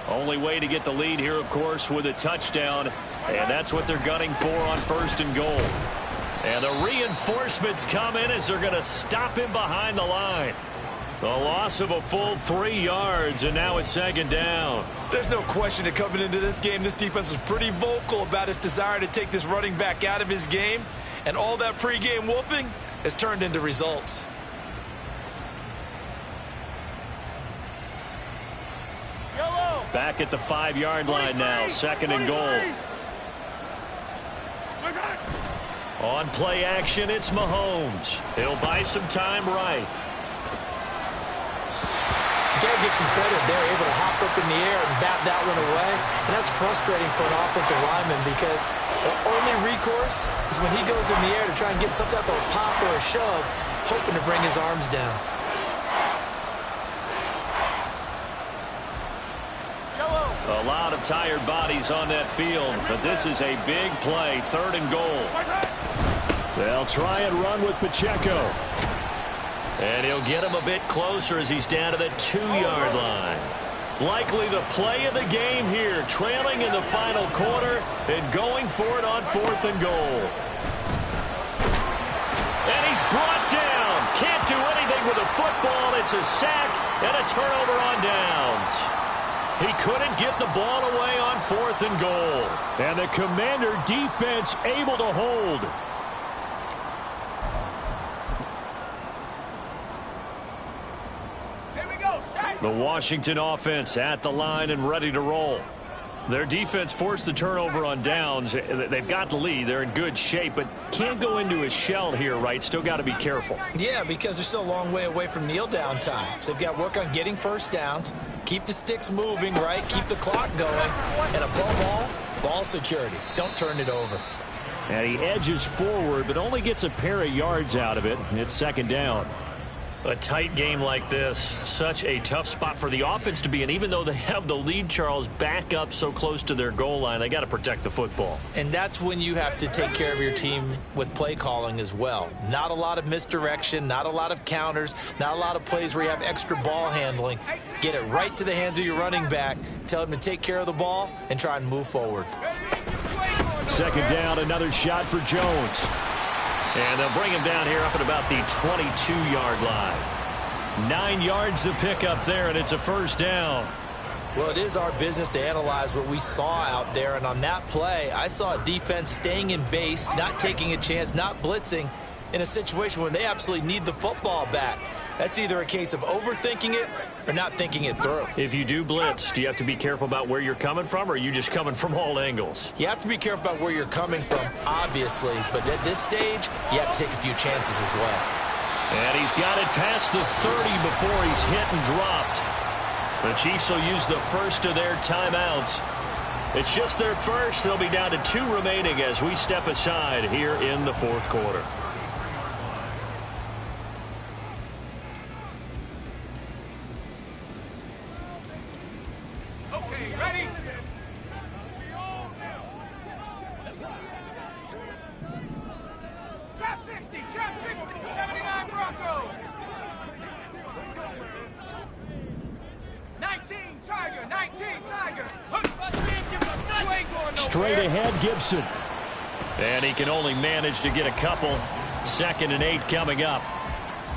Only way to get the lead here, of course, with a touchdown, and that's what they're gunning for on 1st and goal. And the reinforcements come in as they're going to stop him behind the line. A loss of a full 3 yards, and now it's 2nd down. There's no question that coming into this game, this defense was pretty vocal about its desire to take this running back out of his game, and all that pregame wolfing has turned into results. Back at the 5-yard line now, 2nd and goal. On play action, it's Mahomes. He'll buy some time right. You got to give some credit. They're able to hop up in the air and bat that one away. And that's frustrating for an offensive lineman because the only recourse is when he goes in the air to try and get some type of a pop or a shove, hoping to bring his arms down. A lot of tired bodies on that field, but this is a big play, 3rd and goal. They'll try and run with Pacheco. And he'll get him a bit closer as he's down to the 2-yard line. Likely the play of the game here, trailing in the final quarter and going for it on 4th and goal. And he's brought down. Can't do anything with the football. It's a sack and a turnover on downs. He couldn't get the ball away on 4th and goal. And the Commander defense able to hold. The Washington offense at the line and ready to roll. Their defense forced the turnover on downs. They've got the lead. They're in good shape, but can't go into a shell here, right? Still got to be careful. Yeah, because they're still a long way away from kneel down time. So they've got to work on getting first downs, keep the sticks moving, right? Keep the clock going. And above all, ball security. Don't turn it over. And he edges forward, but only gets a pair of yards out of it. It's 2nd down. A tight game like this, such a tough spot for the offense to be in. Even though they have the lead, Charles, back up so close to their goal line, they got to protect the football. And that's when you have to take care of your team with play calling as well. Not a lot of misdirection, not a lot of counters, not a lot of plays where you have extra ball handling. Get it right to the hands of your running back, tell him to take care of the ball, and try and move forward. 2nd down, another shot for Jones. And they'll bring him down here up at about the 22-yard line. 9 yards to pick up there, and it's a 1st down. Well, it is our business to analyze what we saw out there. And on that play, I saw a defense staying in base, not taking a chance, not blitzing in a situation where they absolutely need the football back. That's either a case of overthinking it or not thinking it through. If you do blitz, do you have to be careful about where you're coming from, or are you just coming from all angles? You have to be careful about where you're coming from, obviously. But at this stage, you have to take a few chances as well. And he's got it past the 30 before he's hit and dropped. The Chiefs will use the first of their timeouts. It's just their first. They'll be down to 2 remaining as we step aside here in the 4th quarter. Okay, ready? Trap 60, 79 Broncos. 19 Tiger. Straight ahead, Gibson. And he can only manage to get a couple. 2nd and 8 coming up.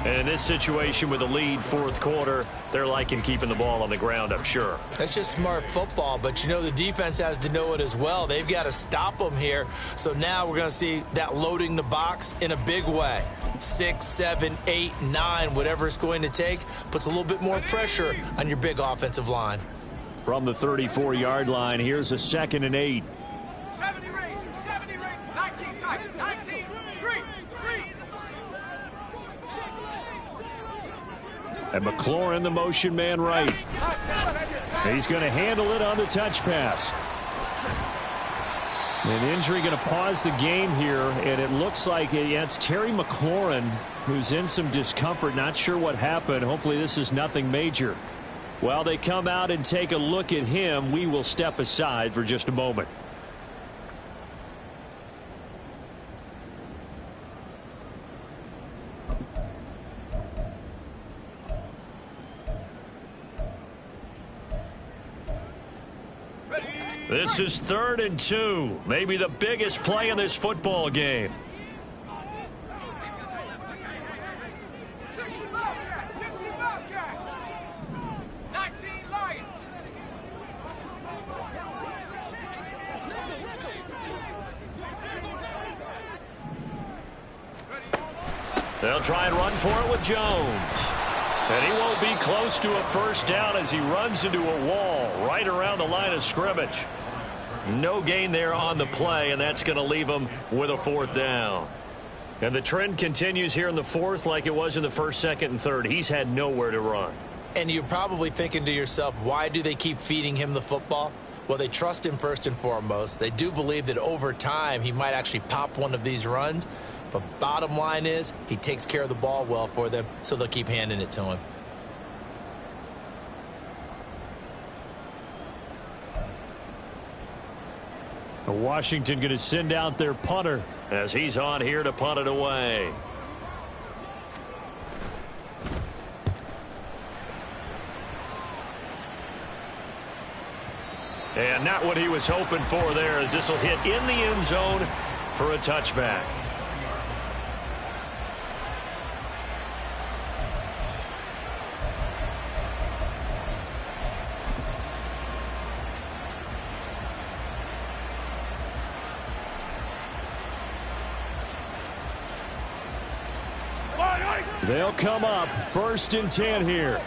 And in this situation with the lead, 4th quarter, they're liking keeping the ball on the ground, I'm sure. That's just smart football, but you know the defense has to know it as well. They've got to stop them here. So now we're going to see that loading the box in a big way. 6, 7, 8, 9, whatever it's going to take, puts a little bit more pressure on your big offensive line. From the 34-yard line, here's a 2nd and 8. 70 range, 19 Tiger, 19, 3. And McLaurin, the motion man right. He's going to handle it on the touch pass. An injury going to pause the game here, and it looks like it's Terry McLaurin who's in some discomfort. Not sure what happened. Hopefully this is nothing major. While they come out and take a look at him, we will step aside for just a moment. This is 3rd and 2. Maybe the biggest play in this football game. 60 Bobcat, 60 Bobcat. 19 Lion. They'll try and run for it with Jones. And he won't be close to a first down as he runs into a wall right around the line of scrimmage. No gain there on the play, and that's going to leave him with a 4th down. And the trend continues here in the 4th like it was in the 1st, 2nd, and 3rd. He's had nowhere to run. And you're probably thinking to yourself, why do they keep feeding him the football? Well, they trust him first and foremost. They do believe that over time he might actually pop one of these runs. But bottom line is he takes care of the ball well for them, so they'll keep handing it to him. Washington going to send out their punter as he's on here to punt it away. And not what he was hoping for there, as this will hit in the end zone for a touchback. They'll come up 1st and 10 here.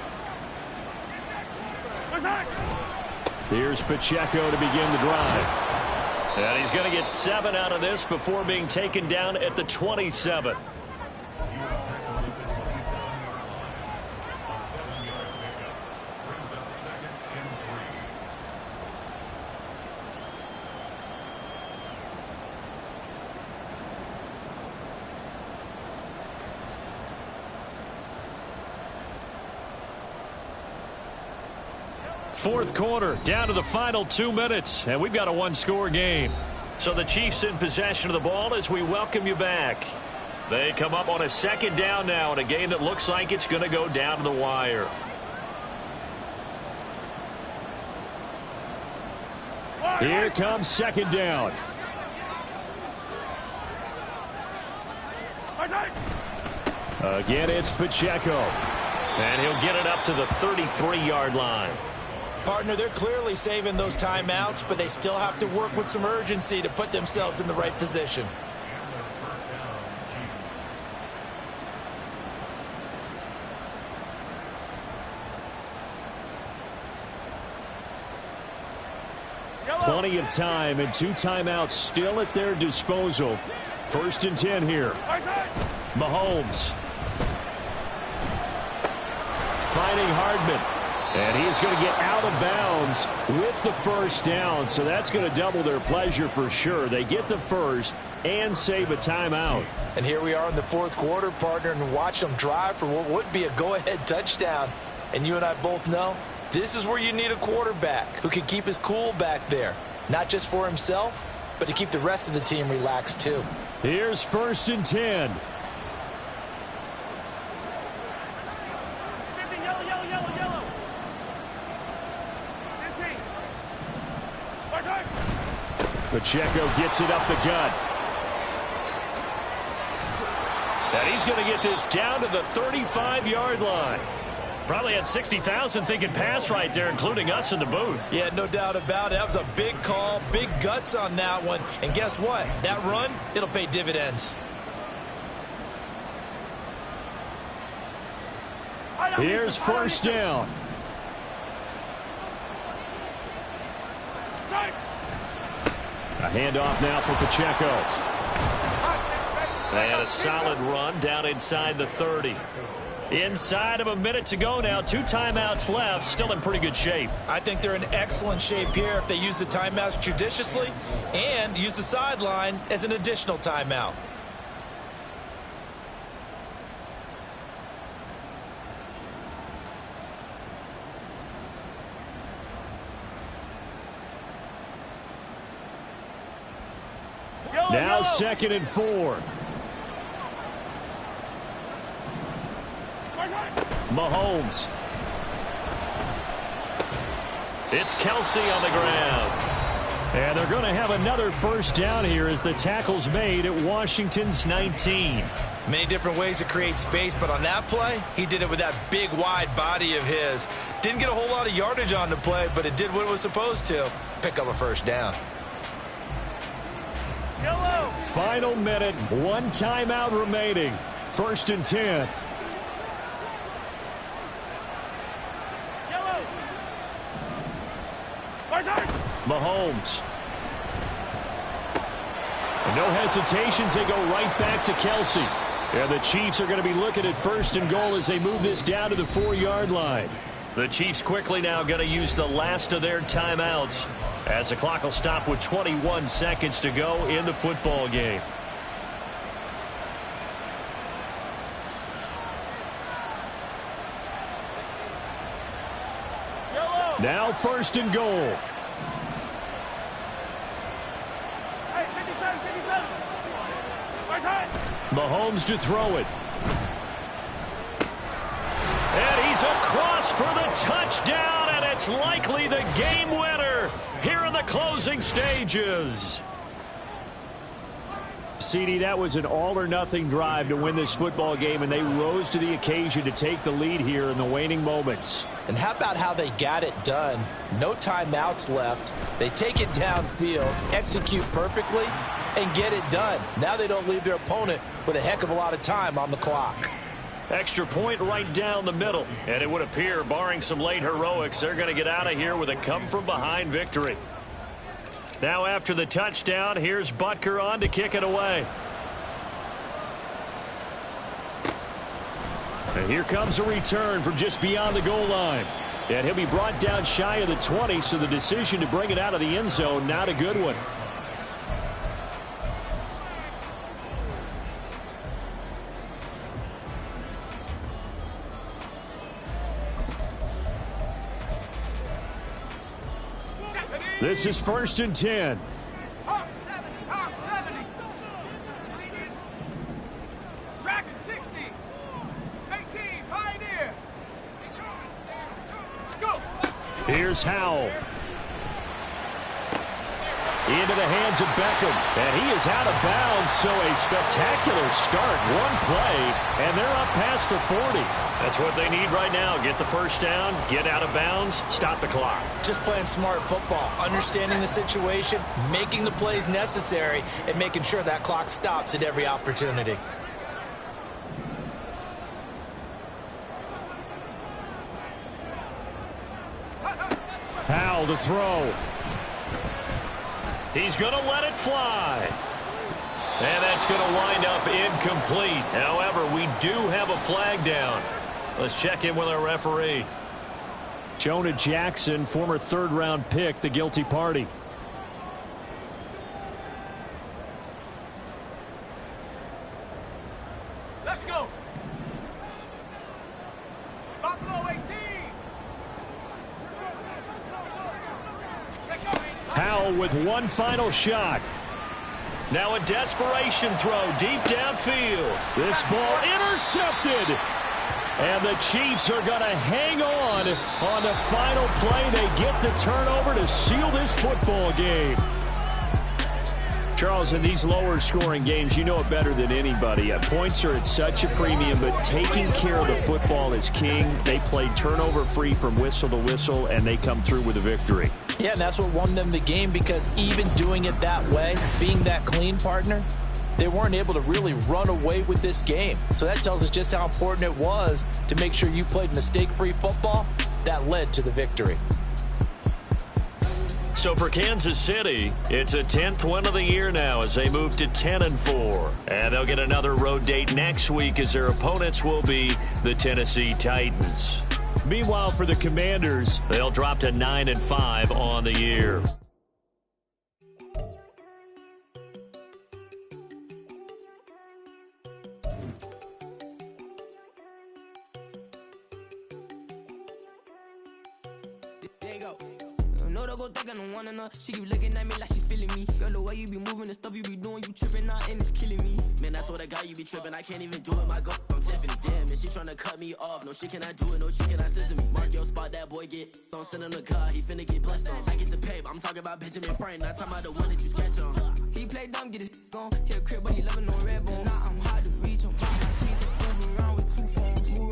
Here's Pacheco to begin the drive. And he's going to get 7 out of this before being taken down at the 27. Fourth quarter, down to the final 2 minutes, and we've got a one-score game. So the Chiefs in possession of the ball as we welcome you back. They come up on a 2nd down now in a game that looks like it's going to go down to the wire. Here comes 2nd down. Again, it's Pacheco. And he'll get it up to the 33-yard line. Partner, they're clearly saving those timeouts, but they still have to work with some urgency to put themselves in the right position. Plenty of time and 2 timeouts still at their disposal. 1st and 10 here. Mahomes. Finding Hardman. And he's going to get out of bounds with the first down. So that's going to double their pleasure for sure. They get the first and save a timeout. And here we are in the 4th quarter, partner, and watch them drive for what would be a go-ahead touchdown. And you and I both know this is where you need a quarterback who can keep his cool back there. Not just for himself, but to keep the rest of the team relaxed too. Here's 1st and 10. Pacheco gets it up the gut. And he's going to get this down to the 35-yard line. Probably had 60,000 thinking pass right there, including us in the booth. Yeah, no doubt about it. That was a big call, big guts on that one. And guess what? That run, it'll pay dividends. Here's 1st down. A handoff now for Pacheco. They had a solid run down inside the 30. Inside of a minute to go now. 2 timeouts left. Still in pretty good shape. I think they're in excellent shape here if they use the timeouts judiciously and use the sideline as an additional timeout. Now 2nd and 4. Mahomes. It's Kelsey on the ground. And they're going to have another first down here as the tackle's made at Washington's 19. Many different ways to create space, but on that play, he did it with that big, wide body of his. Didn't get a whole lot of yardage on the play, but it did what it was supposed to. Pick up a first down. Yellow. Final minute, one timeout remaining. 1st and 10. Yellow. Mahomes. And no hesitations, they go right back to Kelsey. And the Chiefs are going to be looking at 1st and goal as they move this down to the 4-yard line. The Chiefs quickly now going to use the last of their timeouts as the clock will stop with 21 seconds to go in the football game. Yellow. Now 1st and goal. Hey, 57, 57. Right side. Mahomes to throw it. And he's across for the touchdown, and it's likely the game winner here in the closing stages. CD, that was an all-or-nothing drive to win this football game, and they rose to the occasion to take the lead here in the waning moments. And how about how they got it done? No timeouts left. They take it downfield, execute perfectly, and get it done. Now they don't leave their opponent with a heck of a lot of time on the clock. Extra point right down the middle. And it would appear, barring some late heroics, they're going to get out of here with a come-from-behind victory. Now after the touchdown, here's Butker on to kick it away. And here comes a return from just beyond the goal line. And he'll be brought down shy of the 20, so the decision to bring it out of the end zone, not a good one. This is 1st and 10. Hawk 70, Hawk 70. Dragon 60. 18, Pioneer. Go. Here's Howell. Into the hands of Beckham. And he is out of bounds, so a spectacular start. One play, and they're up past the 40. That's what they need right now. Get the first down, get out of bounds, stop the clock. Just playing smart football, understanding the situation, making the plays necessary, and making sure that clock stops at every opportunity. Howell to throw. He's going to let it fly. And that's going to wind up incomplete. However, we do have a flag down. Let's check in with our referee. Jonah Jackson, former third-round pick, the guilty party. Let's go. Buffalo 18. Howell with one final shot. Now a desperation throw deep downfield. This ball intercepted. And the Chiefs are going to hang on the final play. They get the turnover to seal this football game. Charles, in these lower-scoring games, you know it better than anybody. Points are at such a premium, but taking care of the football is king. They played turnover-free from whistle to whistle, and they come through with a victory. Yeah, and that's what won them the game, because even doing it that way, being that clean partner, they weren't able to really run away with this game. So that tells us just how important it was to make sure you played mistake-free football. That led to the victory. So for Kansas City, it's a 10th win of the year now as they move to 10-4. And they'll get another road date next week as their opponents will be the Tennessee Titans. Meanwhile, for the Commanders, they'll drop to 9-5 on the year. know they go think I don't wanna know. She keep looking at me like she feeling me. Girl, the way you be moving, the stuff you be doing, you tripping out and it's killing me. Man, that's what I got, you be tripping. I can't even do it, my girl, I'm Tiffany. Damn, and she tryna cut me off. No shit, can I do it? No shit, can I scissor me? Mark your spot, that boy get on. Send him the car, he finna get blessed on. I get the pay, but I'm talking about Benjamin Frank, not talking about the one that you sketch on. He play dumb, get his gone. Hit a crib, but he loving on red bone. Nah, I'm hard to reach, I'm fine, she's moving around with 2 phones.